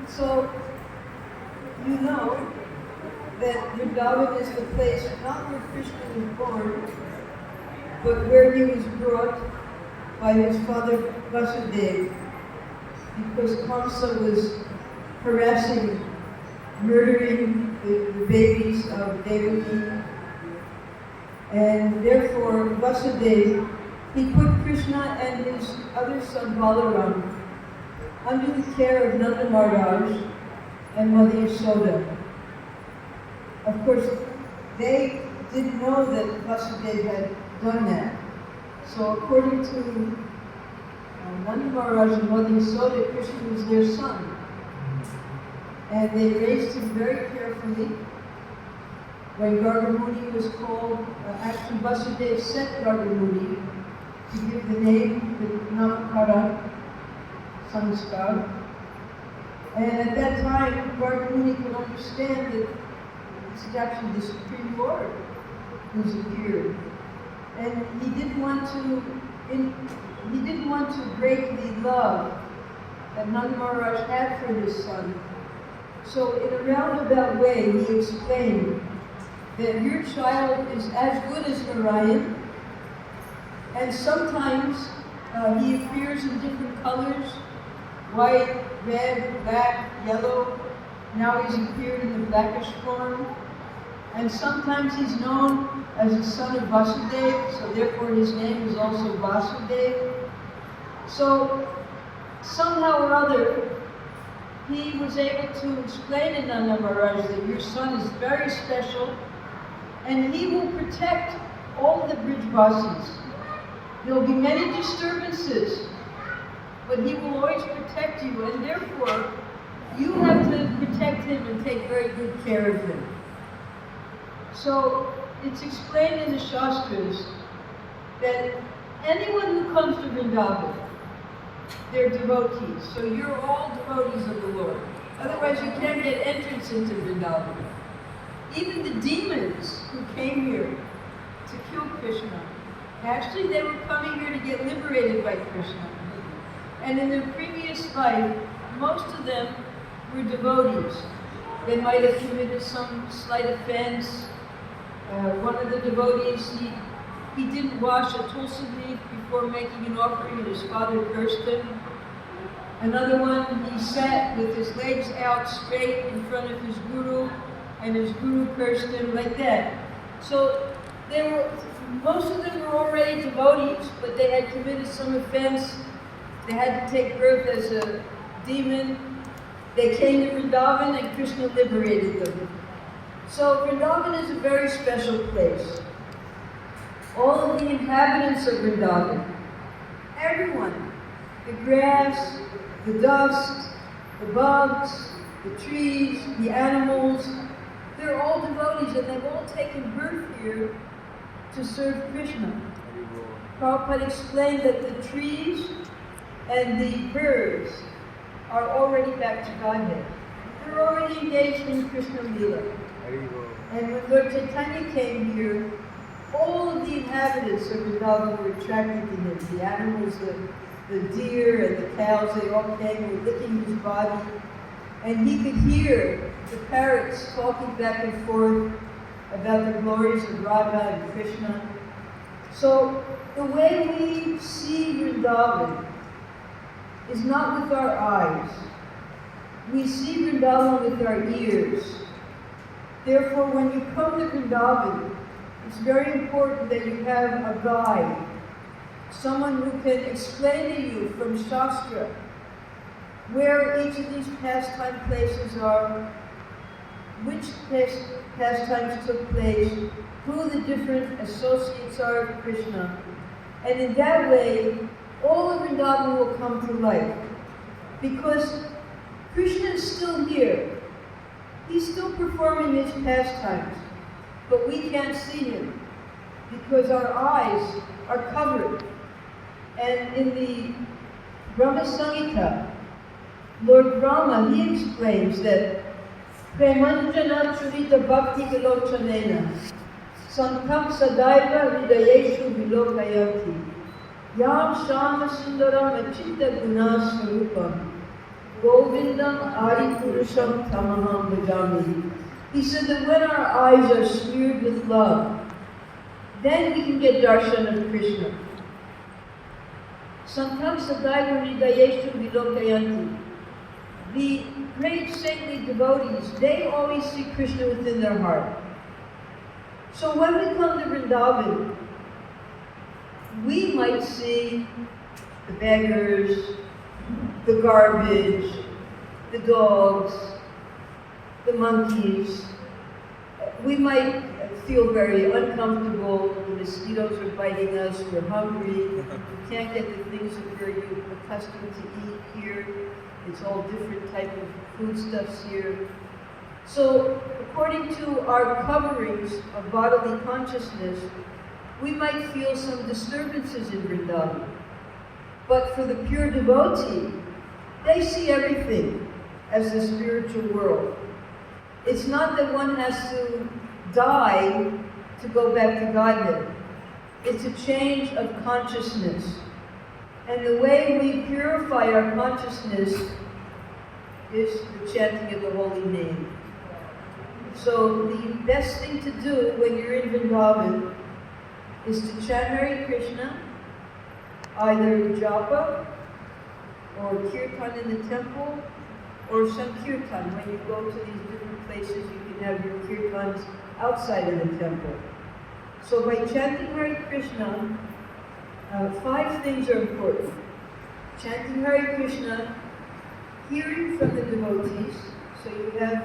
So, you know that Vrindavan is the place not where Krishna was born, but where he was brought by his father Vasudeva, because Kamsa was harassing, murdering the babies of Daivi, and therefore Vasudeva, he put Krishna and his other son Balaram under the care of Nanda Maharaj and Mother Yasoda. Of course, they didn't know that Vasudeva had done that. So according to Nanda Maharaj and Mother Yasoda, Krishna was their son. And they raised him very carefully. When Gargamuni was called, actually Vasudeva sent Gargamuni to give the name, the Namakara Sanskar. And at that time, Gargamuni could understand that this is actually the Supreme Lord who's appeared. And he didn't want to break the love that Nanda Maharaj had for his son. So in a roundabout way, he explained that your child is as good as Narayan, and sometimes he appears in different colors, white, red, black, yellow. Now he's appeared in the blackish form. And sometimes he's known as the son of Vasudeva, so therefore his name is also Vasudeva. So somehow or other, he was able to explain to Nanda Maharaj that your son is very special, and he will protect all the Brijvasis. There will be many disturbances, but he will always protect you, and therefore you have to protect him and take very good care of him. So it's explained in the Shastras that anyone who comes to Vrindavan, they're devotees. So you're all devotees of the Lord. Otherwise you can't get entrance into Vrindavan. Even the demons who came here to kill Krishna, actually they were coming here to get liberated by Krishna. And in their previous life, most of them were devotees. They might have committed some slight offense. One of the devotees, he didn't wash a tulsi leaf before making an offering, and his father cursed him. Another one, he sat with his legs out straight in front of his guru, and his guru cursed him, like that. So most of them were already devotees, but they had committed some offense. They had to take birth as a demon. They came to Vrindavan and Krishna liberated them. So Vrindavan is a very special place. All of the inhabitants of Vrindavan, everyone, the grass, the dust, the bugs, the trees, the animals, they're all devotees, and they've all taken birth here to serve Krishna. Prabhupada explained that the trees and the birds are already back to Godhead. They're already engaged in Krishna Lila. And when Lord Chaitanya came here, all of the inhabitants of Vrindavan were attracted to him. The animals, the deer and the cows, they all came, were licking his body. And he could hear the parrots talking back and forth about the glories of Radha and Krishna. So the way we see Vrindavan is not with our eyes. We see Vrindavan with our ears. Therefore, when you come to Vrindavan, it's very important that you have a guide, someone who can explain to you from Shastra where each of these pastime places are, which pastimes took place, who the different associates are of Krishna. And in that way, all of Vrindavan will come to life. Because Krishna is still here. He's still performing his pastimes. But we can't see him because our eyes are covered. And in the Brahma Samhita, Lord Brahma, he explains that Premanjana Churita Bhakti Vilochanena Sankam Sadaiva Hridayeshu Vilokayanti Yam Shama Sundaram Achita Guna Swarupam Govindam Adi Purusham Tamaham Bhajami. He said that when our eyes are smeared with love, then we can get darshan of Krishna. Santam Sadaiva Hridayeshu Vilokayanti. The great saintly devotees, they always see Krishna within their heart. So when we come to Vrindavan, we might see the beggars, the garbage, the dogs, the monkeys. We might feel very uncomfortable. The mosquitoes are biting us. We're hungry. We can't get the things that we're accustomed to eat here. It's all different type of foodstuffs here. So, according to our coverings of bodily consciousness, we might feel some disturbances in Vrindavan. But for the pure devotee, they see everything as the spiritual world. It's not that one has to die to go back to Godhead. It's a change of consciousness. And the way we purify our consciousness is the chanting of the holy name. So the best thing to do when you're in Vrindavan is to chant Hare Krishna, either japa or kirtan in the temple, or sankirtan. When you go to these different places, you can have your kirtans outside of the temple. So by chanting Hare Krishna, 5 things are important. Chanting Hare Krishna, hearing from the devotees, so you have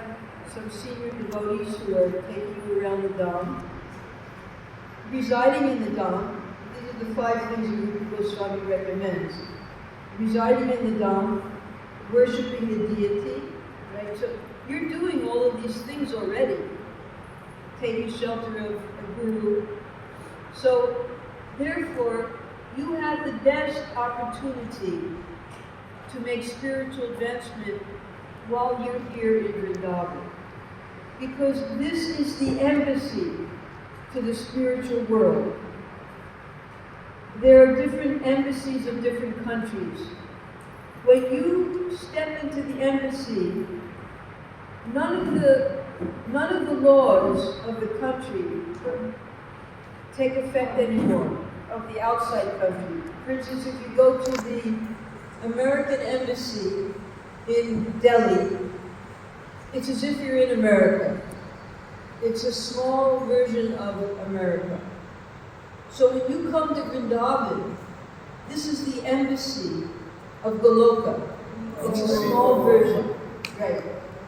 some senior devotees who are taking you around the Dham. Residing in the Dham, these are the 5 things that Rupa Goswami recommends. Residing in the Dham, worshipping the deity, right? So you're doing all of these things already. Taking shelter of a guru. So therefore, you have the best opportunity to make spiritual advancement while you're here in Vrindavan. Because this is the embassy to the spiritual world. There are different embassies of different countries. When you step into the embassy, none of the laws of the country take effect anymore, of the outside country. For instance, if you go to the American embassy in Delhi, it's as if you're in America. It's a small version of America. So when you come to Vrindavan, this is the embassy of Goloka. It's a small version, right?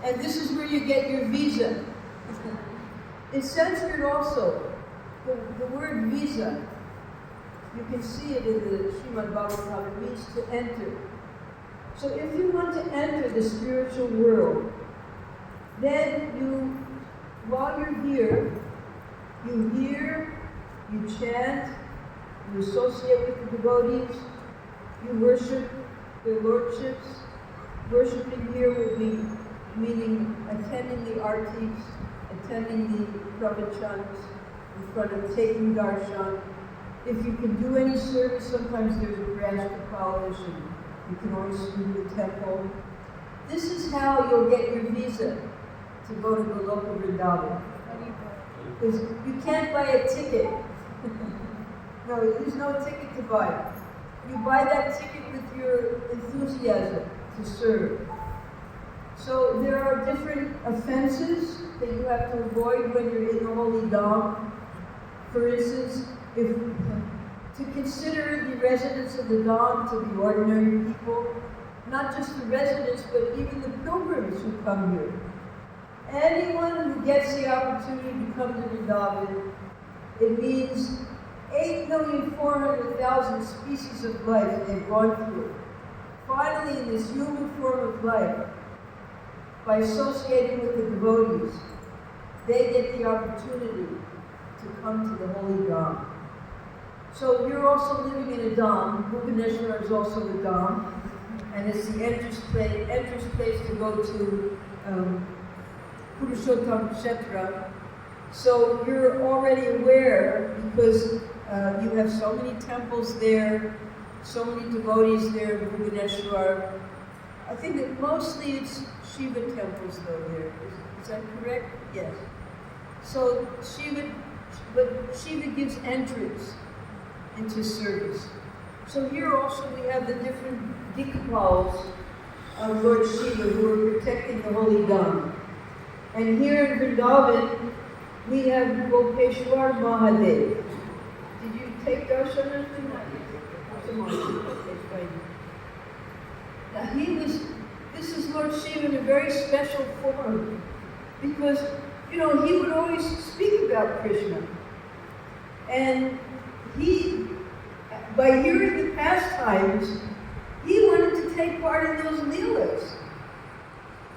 And this is where you get your visa. In Sanskrit also, the word visa, you can see it in the Srimad Bhagavatam, it means to enter. So if you want to enter the spiritual world, then you, while you're here, you hear, you chant, you associate with the devotees, you worship their lordships. Worshipping here will be meaning attending the artis, attending the pravachans, in front of taking darshan. If you can do any service, sometimes there's a grass to polish and you can always sweep the temple. This is how you'll get your visa to go to Goloka Vrindavan. Because you can't buy a ticket. No, there's no ticket to buy. You buy that ticket with your enthusiasm to serve. So there are different offenses that you have to avoid when you're in the Holy Dham. For instance, to consider the residents of the Dham to be ordinary people, not just the residents, but even the pilgrims who come here. Anyone who gets the opportunity to come to Vrindavan, it means 8,400,000 species of life they've gone through. Finally, in this human form of life, by associating with the devotees, they get the opportunity to come to the Holy Dham. So you're also living in a Dham. Bhubaneswar is also a Dham, and it's the entrance place to go to Purushottam Kshetra. So you're already aware, because you have so many temples there, so many devotees there in Bhubaneswar. I think that mostly it's Shiva temples though there. Is that correct? Yes. So Shiva gives entrance into service. So here also we have the different Dikpals of Lord Shiva who are protecting the holy Dham. And here in Vrindavan, we have Gopeshwar Mahadev. Did you take darshan tonight? Come on. Okay, fine. Now this is Lord Shiva in a very special form. Because, he would always speak about Krishna. And by hearing the pastimes, he wanted to take part in those leelas.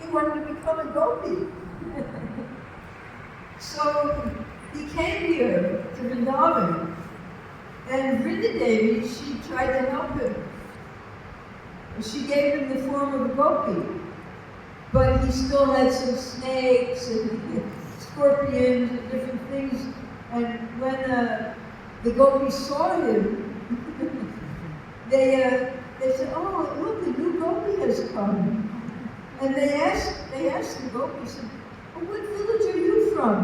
He wanted to become a gopi. So he came here to Vrindavan, and Vrindavan, she tried to help him. She gave him the form of a gopi, but he still had some snakes and scorpions and different things. And when the gopis saw him, they said, "Oh, look, a new gopi has come." And they asked the gopis, "Oh, what village are you from?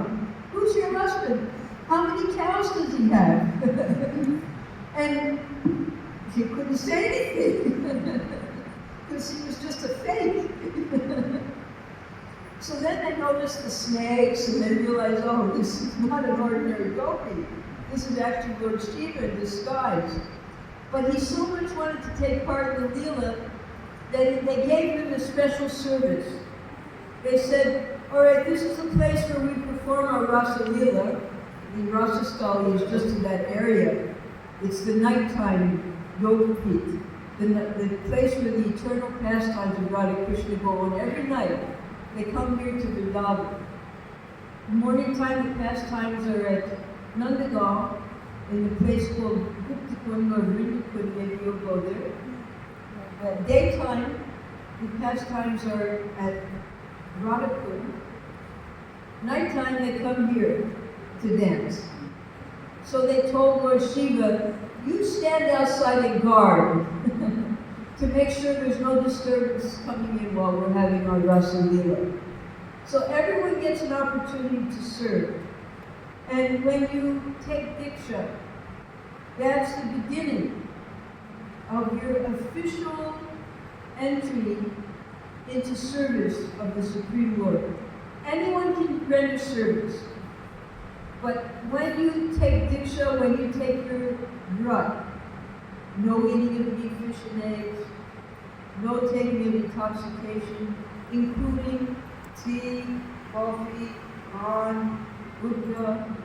Who's your husband? How many cows does he have?" And he couldn't say anything because he was just a fake. So then they noticed the snakes and they realized, oh, this is not an ordinary gopi. This is actually Lord Shiva in disguise. But he so much wanted to take part in the Leela that they gave him a special service. They said, all right, this is the place where we perform our Rasa Leela. The Rasa Stali is just in that area. It's the nighttime yoga pit, the place where the eternal pastimes of Radha Krishna go on every night. They come here to Vrindavan. In the morning time, the pastimes are at Nandagal, in a place called Guptakund or Vrindakund, maybe you'll go there. At daytime, the pastimes are at Radhakund. Nighttime, they come here to dance. So they told Lord Shiva, you stand outside and guard to make sure there's no disturbance coming in while we're having our Rasa Leela. So everyone gets an opportunity to serve. And when you take Diksha, that's the beginning of your official entry into service of the Supreme Lord. Anyone can render service. But when you take Diksha, when you take your Vrat, no eating of meat, fish, and eggs, no taking of intoxication, including tea, coffee, on, udra,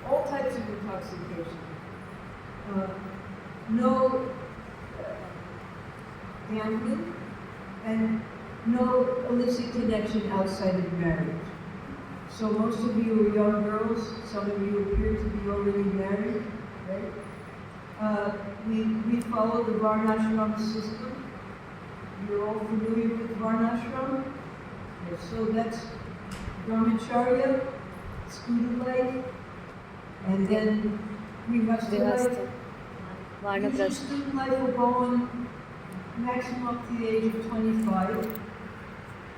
all types of intoxication. No gambling, and no illicit connection outside of marriage. So most of you are young girls, some of you appear to be already married, right? We follow the Varnashram system. You're all familiar with Varnashram? Yes, so that's Brahmacharya, student life, and then Grihastha life. Usually student life will go on maximum up to the age of 25.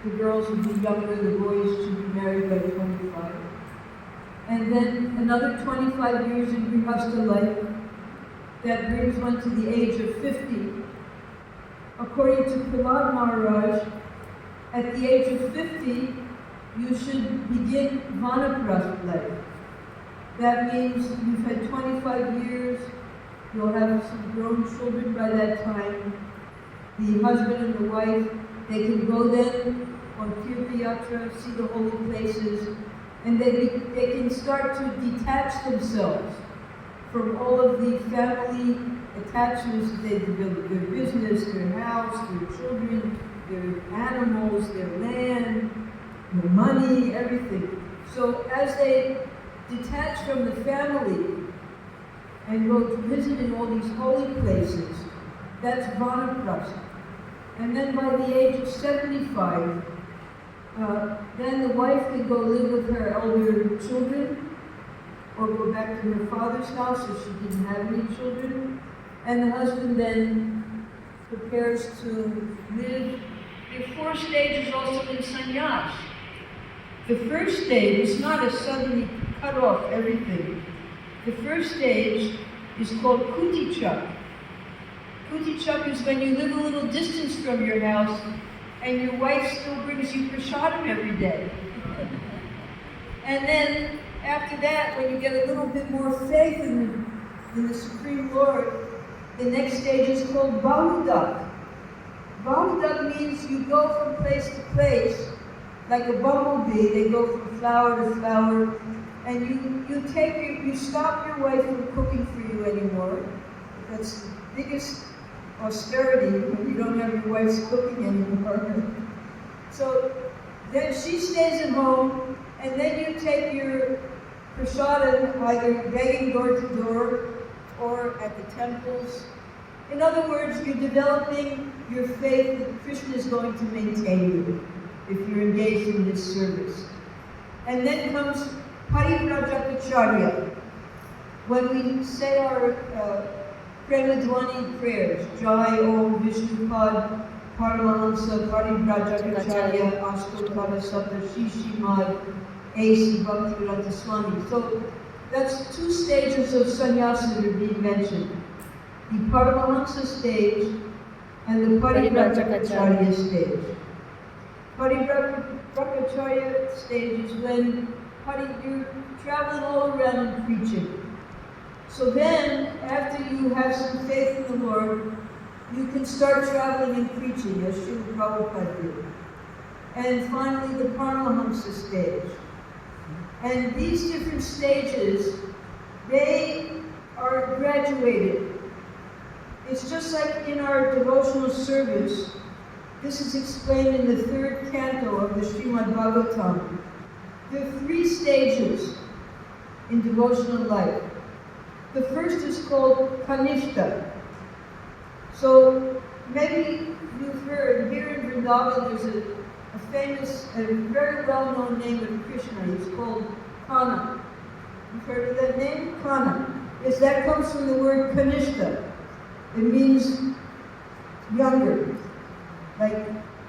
The girls would be younger, the boys should be married by 25. And then another 25 years in Grihastha life, that brings one to the age of 50. According to Prahlad Maharaj, at the age of 50, you should begin Vanaprastha life. That means you've had 25 years, you'll have some grown children by that time. The husband and the wife, they can go then on Tirthayatra, see the holy places, and they can start to detach themselves from all of the family attachments that they develop, their business, their house, their children, their animals, their land, their money, everything. So as they detach from the family and go to visit in all these holy places, that's Vanaprastha. And then by the age of 75, then the wife can go live with her elder children or go back to her father's house if she didn't have any children. And the husband then prepares to live There are 4 stages also in sannyas. The first stage is not a suddenly cut off everything. The first stage is called Kundicha. Kundicha is when you live a little distance from your house and your wife still brings you prasadam every day. And then after that, when you get a little bit more faith in the Supreme Lord, the next stage is called Bahudak. Bahudak means you go from place to place, like a bumblebee. They go from flower to flower, and you stop your wife from cooking for you anymore. That's the biggest austerity when you don't have your wife's cooking anymore. So then she stays at home, and then you take your prasadam either begging door to door or at the temples. In other words, you're developing your faith that Krishna is going to maintain you if you're engaged in this service. And then comes Parivrajacharya. When we say our Premadhwani prayers, Jai Om Vishnupad Paramahamsa Parivrajacharya Astotara Sapta Shishimad A.C. Bhaktivedanta Swami. So that's 2 stages of sannyasa that are being mentioned. The Paramahamsa stage and the Parivrajacharya stage. Parivrajacharya stage is when you're traveling all around and preaching. So then, after you have some faith in the Lord, you can start traveling and preaching, as Srila Prabhupada did. And finally, the Paramahamsa stage. And these different stages, they are graduated. It's just like in our devotional service. This is explained in the 3rd canto of the Srimad Bhagavatam. There are 3 stages in devotional life. The first is called Kanishka. So maybe you've heard, here in Vrindavan there's a famous, a very well-known name of Krishna. He's called Kana. You've heard of that name? Kana. Yes, that comes from the word Kanishka. It means younger. Like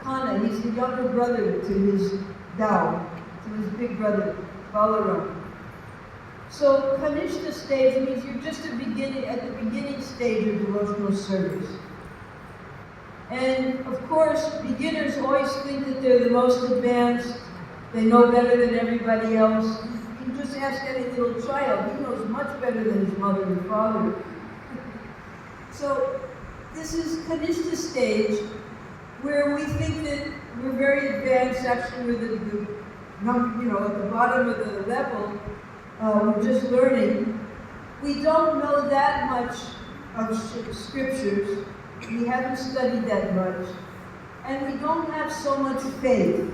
Kana, he's the younger brother to his Dao, to his big brother, Balaram. So Kanishka stage means you're just at the beginning stage of devotional service. And of course, beginners always think that they're the most advanced, they know better than everybody else. You can just ask any little child, he knows much better than his mother and father. So this is Kanishka stage, where we think that we're very advanced. Actually, we're at the bottom of the level. We're just learning. We don't know that much of scriptures. We haven't studied that much. And we don't have so much faith.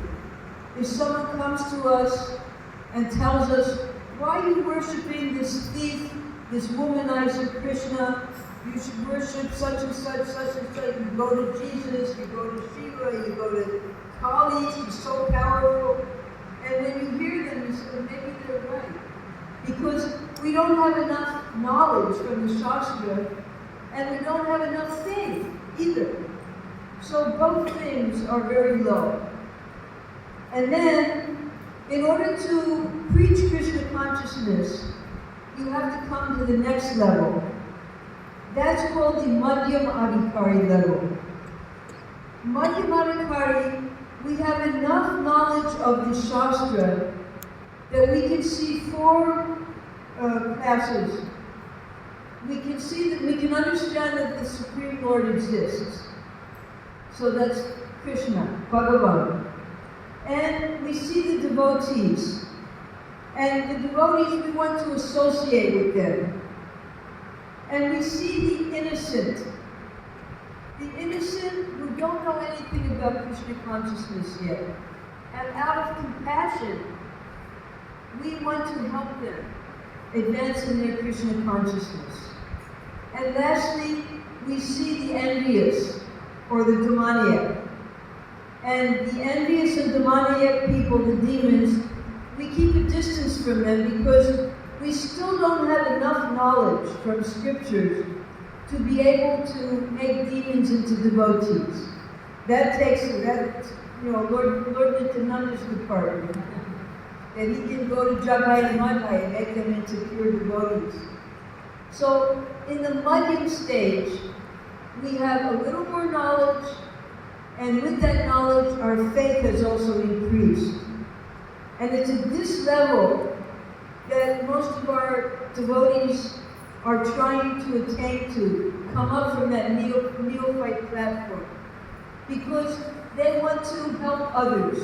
If someone comes to us and tells us, why are you worshiping this thief, this womanizer Krishna? You should worship such and such, such and such. You go to Jesus, you go to Shiva, you go to Kali, she's so powerful. And when you hear them, you say, maybe they're right. Because we don't have enough knowledge from the Shastra, and we don't have enough faith either. So both things are very low. And then, in order to preach Krishna consciousness, you have to come to the next level. That's called the Madhyam Adhikari level. Madhyam Adhikari, we have enough knowledge of the Shastra that we can see 4 passages. We can understand that the Supreme Lord exists. So that's Krishna, Bhagavan. And we see the devotees. And the devotees, we want to associate with them. And we see the innocent who don't know anything about Krishna consciousness yet. And out of compassion, we want to help them advance in their Krishna consciousness. And lastly, we see the envious, or the demoniac. And the envious and demoniac people, the demons, we keep a distance from them because we still don't have enough knowledge from scriptures to be able to make demons into devotees. that takes, Lord Nityananda's department. That he can go to Jagai and Madhai and make them into pure devotees. So, in the Madhyam stage, we have a little more knowledge, and with that knowledge, our faith has also increased. And it's at this level that most of our devotees are trying to attain to, come up from that neophyte platform. Because they want to help others.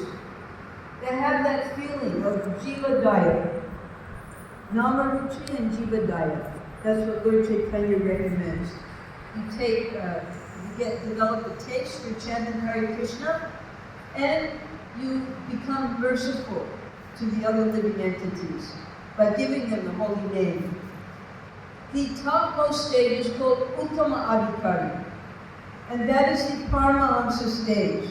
They have that feeling of Jiva Daya. Namaruchi and Jiva Daya. That's what Lord Chaitanya recommends. You develop a taste for chanting Hare Krishna, and you become merciful to the other living entities by giving them the holy name. The topmost stage is called Uttama Adhikari, and that is the Paramahamsa stage.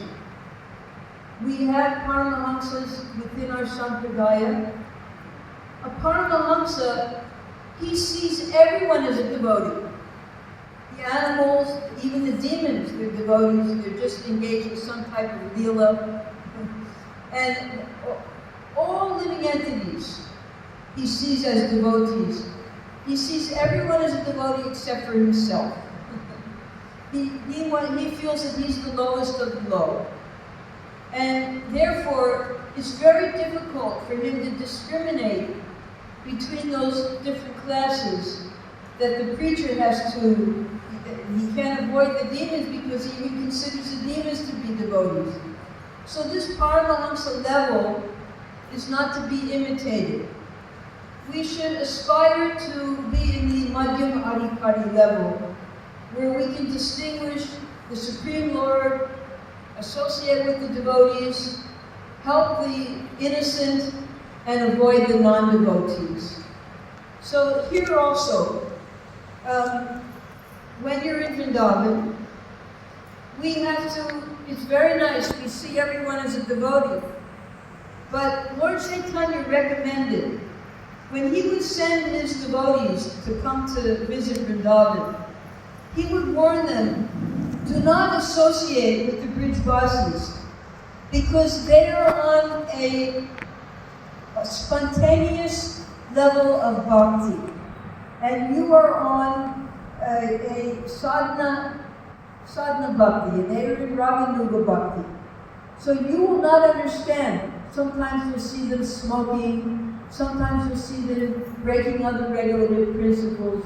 We have Paramahamsas within our Sampradaya. A Paramahamsa, he sees everyone as a devotee. The animals, even the demons, they're devotees, they're just engaged in some type of leela. And all living entities, he sees as devotees. He sees everyone as a devotee except for himself. He feels that he's the lowest of the low. And therefore, it's very difficult for him to discriminate between those different classes that the preacher has to. He can't avoid the demons because he considers the demons to be devotees. So this Paramahamsa level is not to be imitated. We should aspire to be in the Madhyam Adhikari level, where we can distinguish the Supreme Lord, associate with the devotees, help the innocent, and avoid the non-devotees. So here also, when you're in Vrindavan, we have to, it's very nice, we see everyone as a devotee. But Lord Chaitanya recommended, when he would send his devotees to come to visit Vrindavan, he would warn them, do not associate with the Brijvasis, because they are on a spontaneous level of bhakti, and you are on a sadhana bhakti, and they are in Raganuga bhakti. So you will not understand. Sometimes you'll see them smoking, sometimes you'll see them breaking other regulative principles.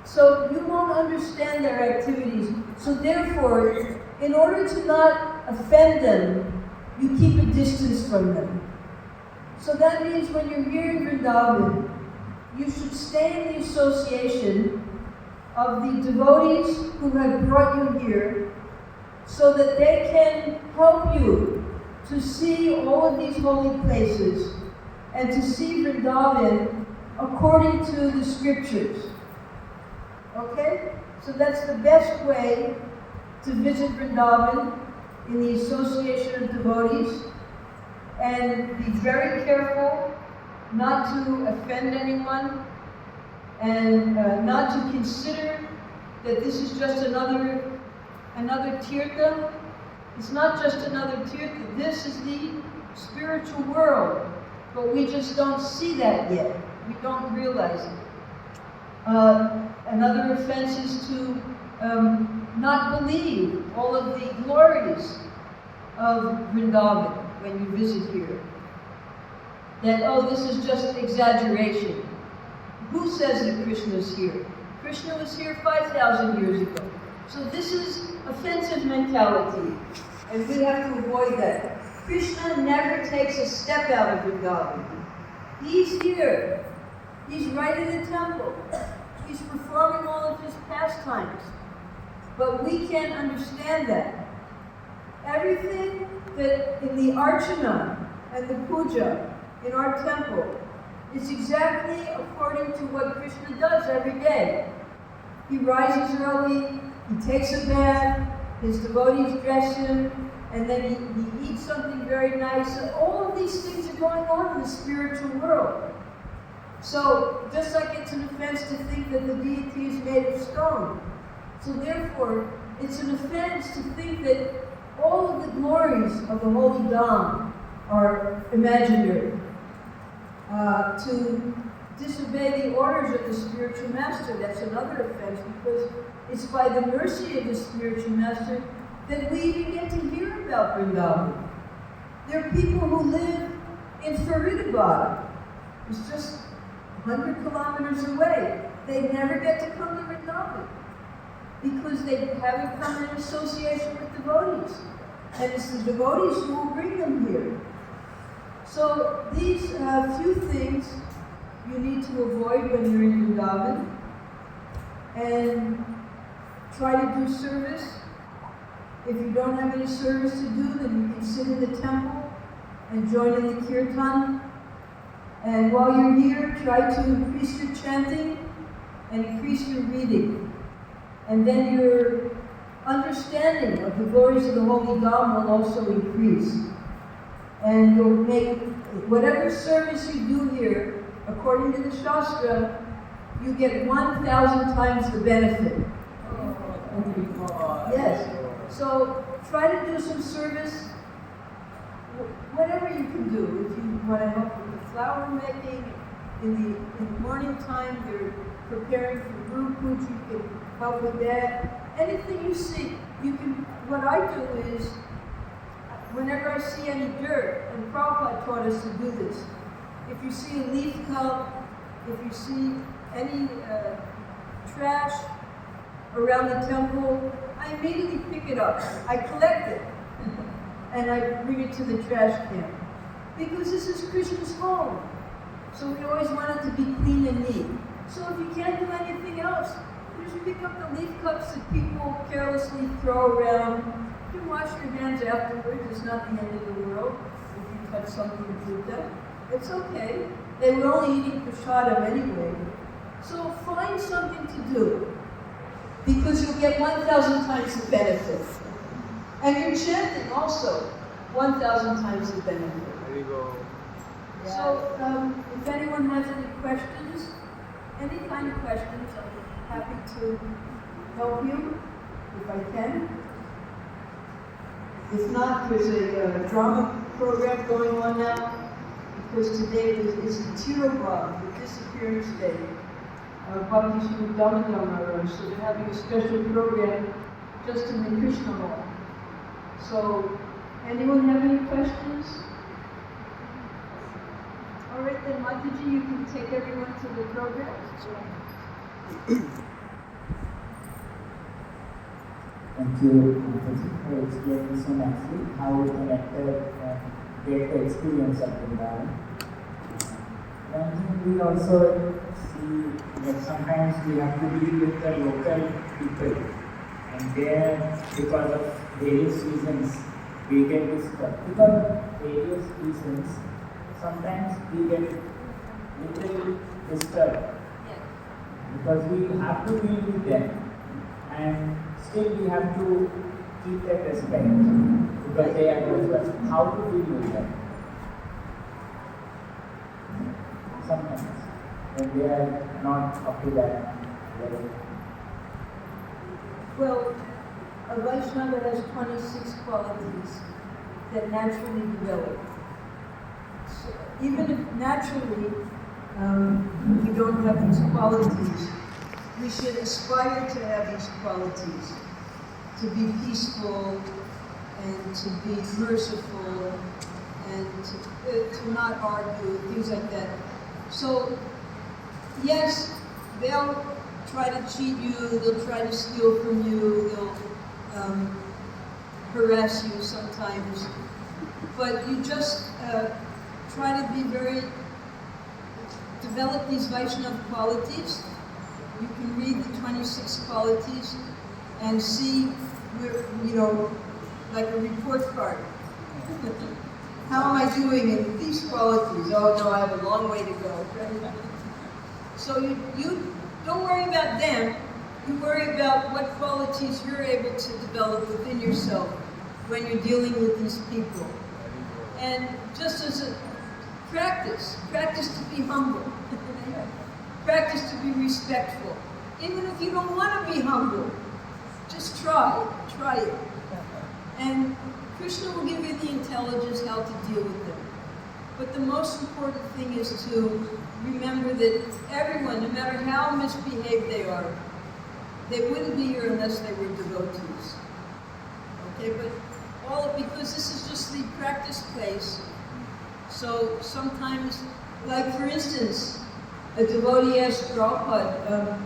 So you won't understand their activities. So therefore, in order to not offend them, you keep a distance from them. So that means when you're here in Vrindavan, you should stay in the association of the devotees who have brought you here, so that they can help you to see all of these holy places and to see Vrindavan according to the scriptures. Okay? So that's the best way to visit Vrindavan, in the association of devotees, and be very careful not to offend anyone, and not to consider that this is just another tirtha. It's not just another tirtha. This is the spiritual world, but we just don't see that yet. We don't realize it. Another offense is to not believe all of the glories of Vrindavan when you visit here. That, oh, this is just exaggeration. Who says that Krishna is here? Krishna was here 5,000 years ago. So this is offensive mentality, and we have to avoid that. Krishna never takes a step out of Vrindavan. He's here. He's right in the temple. He's performing all of his pastimes. But we can't understand that. Everything that in the archana and the puja in our temple is exactly according to what Krishna does every day. He rises early, he takes a bath, his devotees dress him, and then he eats something very nice. And all of these things are going on in the spiritual world. So, just like it's an offense to think that the deity is made of stone. So therefore, it's an offense to think that all of the glories of the holy Dham are imaginary. To disobey the orders of the spiritual master, that's another offense, because it's by the mercy of the spiritual master that we even get to hear about Vrindavan. There are people who live in Faridabad. It's just 100 kilometers away. They never get to come to Vrindavan because they haven't come in association with devotees. And it's the devotees who will bring them here. So these few things you need to avoid when you're in Vrindavan. And try to do service. If you don't have any service to do, then you can sit in the temple and join in the kirtan. And while you're here, try to increase your chanting and increase your reading. And then your understanding of the glories of the Holy Dham will also increase. And you'll make whatever service you do here, according to the Shastra, you get 1,000 times the benefit. Yes. So try to do some service, whatever you can do. If you want to help with the flower making, in the morning time, you're preparing for Guru Puja, you can help with that. Anything you see, you can. What I do is, whenever I see any dirt, and Prabhupada taught us to do this, if you see a leaf cup, if you see any trash around the temple, I immediately pick it up. I collect it, and I bring it to the trash can. Because this is Krishna's home. So we always want it to be clean and neat. So if you can't do anything else, just pick up the leaf cups that people carelessly throw around. You can wash your hands afterwards. It's not the end of the world if you touch something with them. It's okay. They were only eating prasadam anyway. So find something to do, because you'll get 1,000 times the benefit. And your chanting also, 1,000 times the benefit. There you go. So, if anyone has any questions, any kind of questions, I'm happy to help you if I can. If not, there's a drama program going on now, because today is the Tirobhag, the disappearance day. Bhakti Sri Damodar, so they're having a special program just in the Krishna hall. So, anyone have any questions? All right, then Mataji, you can take everyone to the program. Thank you, Mataji, for explaining so nicely how we can enter and get the experience of Vrindavan. One thing we also see that sometimes we have to deal with the local people, and there, because of various reasons, we get disturbed. Because of various reasons, sometimes we get little disturbed. Because we have to deal with them, and still we have to keep that respect, because they are those. How to deal with them? Sometimes, when they are not up to that level. Well, a Vaishnava has 26 qualities that naturally develop. So even if naturally we don't have these qualities, we should aspire to have these qualities, to be peaceful and to be merciful and to not argue, things like that. So, yes, they'll try to cheat you, they'll try to steal from you, they'll harass you sometimes, but you just try to be develop these Vaishnava qualities. You can read the 26 qualities and see, like a report card. How am I doing in these qualities? Oh no, I have a long way to go. So you don't worry about them. You worry about what qualities you're able to develop within yourself when you're dealing with these people. And just as a practice to be humble. Practice to be respectful. Even if you don't want to be humble, just try it. And Krishna will give you the intelligence how to deal with them. But the most important thing is to remember that everyone, no matter how misbehaved they are, they wouldn't be here unless they were devotees. Okay, but because this is just the practice place. So sometimes, like for instance, a devotee asked Prabhupada,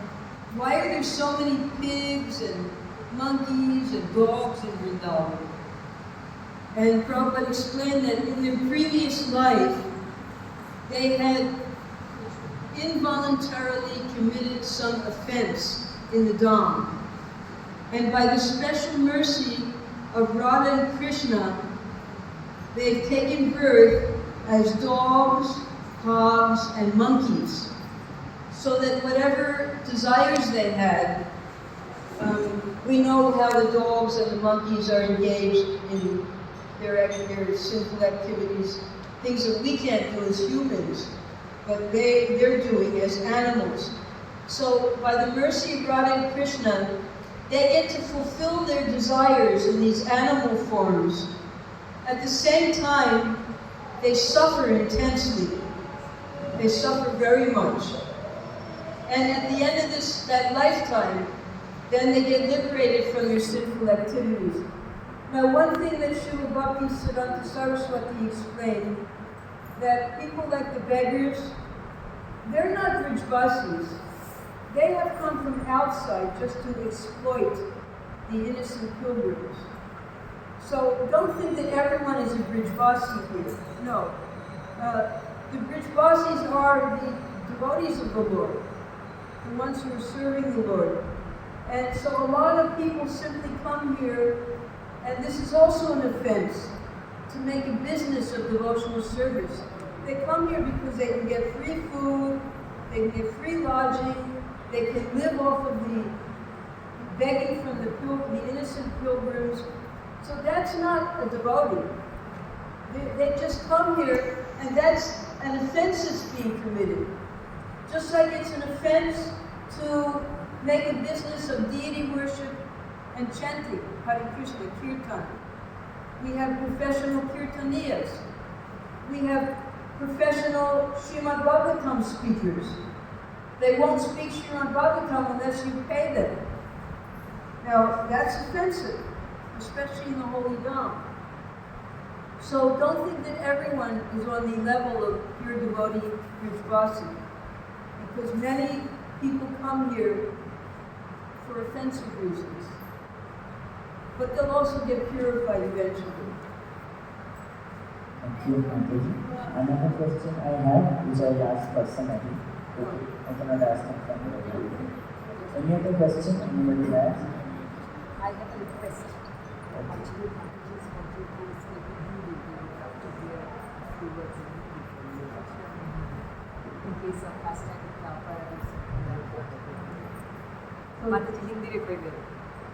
why are there so many pigs and monkeys and dogs in Vrindavan? And Prabhupada explained that in their previous life, they had involuntarily committed some offense in the Dham. And by the special mercy of Radha and Krishna, they've taken birth as dogs, hogs, and monkeys, so that whatever desires they had, we know how the dogs and the monkeys are engaged in their sinful activities, things that we can't do as humans, but they're doing as animals. So by the mercy of Radha and Krishna, they get to fulfill their desires in these animal forms. At the same time, they suffer intensely. They suffer very much. And at the end of that lifetime, then they get liberated from their sinful activities. Now, one thing that Srila Bhaktisiddhanta Saraswati explained, that people like the beggars, they're not Vrijvasis. They have come from outside just to exploit the innocent pilgrims. So don't think that everyone is a Vrijvasi here. No. The Vrijvasis are the devotees of the Lord, the ones who are serving the Lord. And so a lot of people simply come here, and this is also an offense, to make a business of devotional service. They come here because they can get free food, they can get free lodging, they can live off of the begging from the innocent pilgrims. So that's not a devotee. They just come here, and that's an offense that's being committed. Just like it's an offense to make a business of deity worship and chanting, Hare Krishna, Kirtan. We have professional Kirtaniyas. We have professional Srimad Bhagavatam speakers. They won't speak Srimad Bhagavatam unless you pay them. Now, that's offensive, especially in the Holy Dham. So don't think that everyone is on the level of pure devotee Vrijvasi, because many people come here for offensive reasons. But they'll also get purified eventually. Thank you, Mataji. Another question I have, which I asked personally, I cannot ask them from the Any other question anybody has? I have a request. Actually, Mataji's wanted to speak with you after their few words in case of hashtag Prabhupada. Mataji Hindi repeat.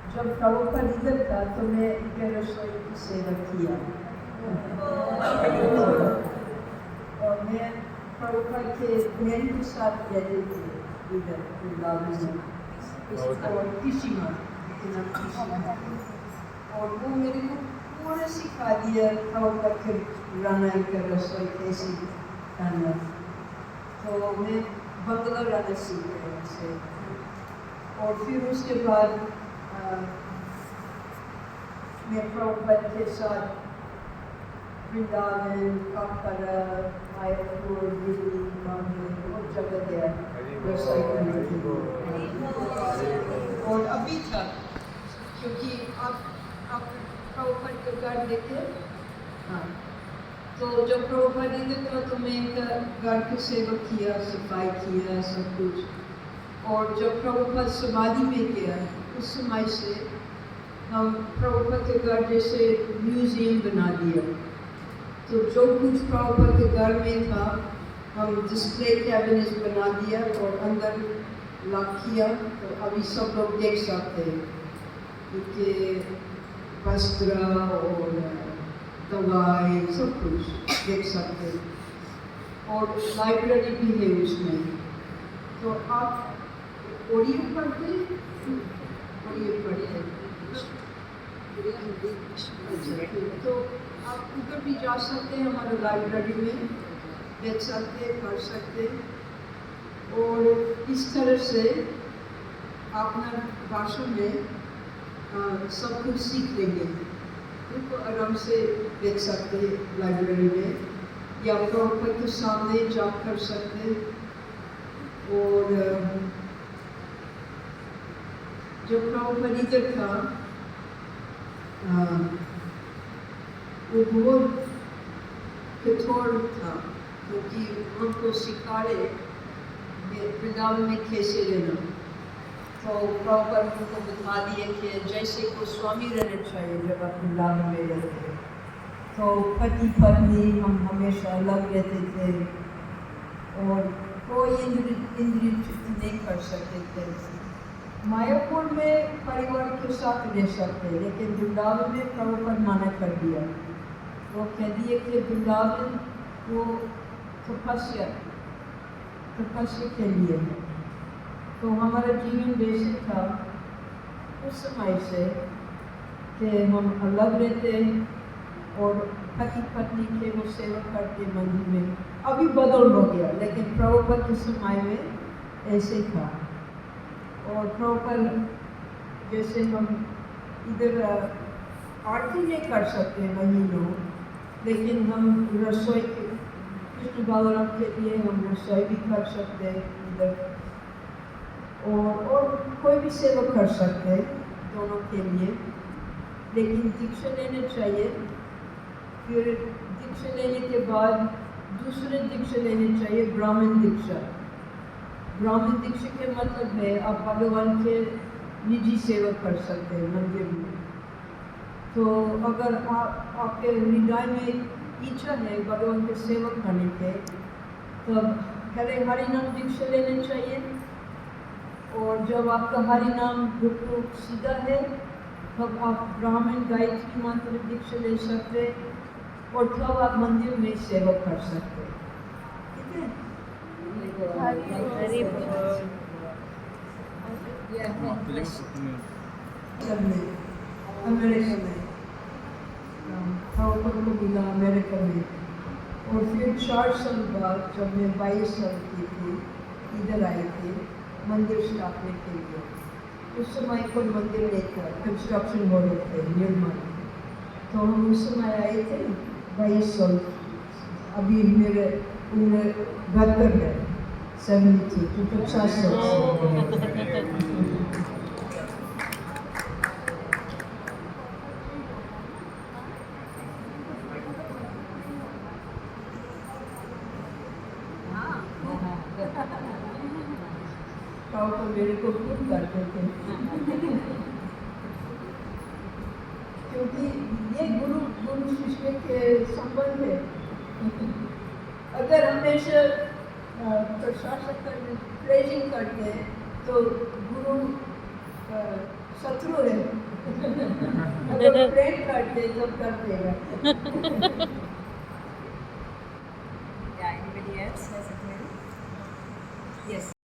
जब प्रभुपाद इधर था तो मैं इनके रसोई की सेवा किया और मैं प्रभुपाद के बहन के साथ रहते थे इधर वृंदावन में और किशिमा और वो मेरे को पूरा सिखा दिया प्रभुपाद के राना का रसोई कैसी खाना तो मैं बंगला राना सीख गया उनसे और फिर उसके बाद मैं प्रभुपाद के साथ वृंदावन, काकड़ा, मायापुर, दिल्ली, बॉम्बे बहुत जगह गया व्यवसाय करने के लिए और अभी तक क्योंकि आप प्रभुपाद का घर देखे हाँ तो जब प्रभुपाद इधर था तो मैं इनका घर की सेवा किया, सफाई किया, सब कुछ और जब प्रभुपाद समाधि में गया उस समय से हम प्रभुपाद के घर जैसे म्यूजियम बना दिया तो जो कुछ प्रभुपाद के घर में था हम डिस्प्ले कैबिनेट बना दिया और अंदर लॉक किया तो अभी सब लोग देख सकते हैं उनके वस्त्र और दवाई सब कुछ देख सकते हैं और लाइब्रेरी भी है उसमें तो आप ऑडियो पढ़ते तो आप उधर भी जा सकते हैं, हमारे लाइब्रेरी में देख सकते, पढ़ सकते, और इस तरह से अपना भाषा में सब कुछ सीख लेंगे। उनको आराम से देख सकते लाइब्रेरी में, या प्रॉपर के सामने जॉब कर सकते। और जब प्रॉपर इधर था, वो बहुत कठोर था, क्योंकि उनको सिखाए वृंदावन में कैसे रहना। तो प्रॉपर उनको बता दिए कि जैसे को स्वामी रहना चाहिए जब आप वृंदावन में रहते हैं। तो पति पत्नी हम हमेशा अलग रहते थे, और कोई इंद्रिय छुट्टी नहीं कर सकते थे। मायापुर में परिवार के साथ रह सकते, लेकिन वृंदावन में प्रभुपाद मना कर दिया। वो कह दिए कि वृंदावन वो तपस्या के लिए है। तो हमारा जीवन वैसे था उस समय से कि हम अलग रहते और पति पत्नी के वो सेवा करते मंदिर में। अभी बदल हो गया, लेकिन प्रभुपाद के समय में ऐसे था। और प्रॉपर जैसे हम इधर आरती नहीं कर सकते महीनों, लेकिन हम रसोई कृष्ण बलराम के लिए हम रसोई भी कर सकते हैं इधर, और कोई भी सेवा कर सकते हैं दोनों के लिए। लेकिन दीक्षा लेना चाहिए, फिर दीक्षा लेने के बाद दूसरे दीक्षा लेनी चाहिए, ब्राह्मण दीक्षा। ब्राह्मण दीक्षा के मतलब है आप भगवान के निजी सेवा कर सकते हैं मंदिर में। तो अगर आपके हृदय में इच्छा है भगवान के सेवा करने के, तब पहले हरि नाम दीक्षा लेना चाहिए। और जब आपका हरि नाम बिल्कुल सीधा है, तब आप ब्राह्मण गायत्री मंत्र दीक्षा ले सकते, और तब आप मंदिर में सेवा कर सकते। ठीक है? अमेरिका में प्रॉपर को मिला अमेरिका में। और फिर 4 साल बाद जब मैं 22 साल की थी, इधर आई थी मंदिर स्थापने के लिए। उस समय कोई मंदिर नहीं था, कंस्ट्रक्शन हो रहे थे, निर्माण। तो हम उस समय आए थे 22 साल। अभी मेरे उम्र 72 है, 72, तो 50 साल। तो मेरे को खूब करते थे, क्योंकि ये गुरु शिष्य के संबंध है। अगर हमेशा प्रशंसा करते, प्रेजिंग करते हैं, तो गुरु शत्रु है। अगर प्रेम करते तो कर देगा। Yeah, anybody else has a query? Yes.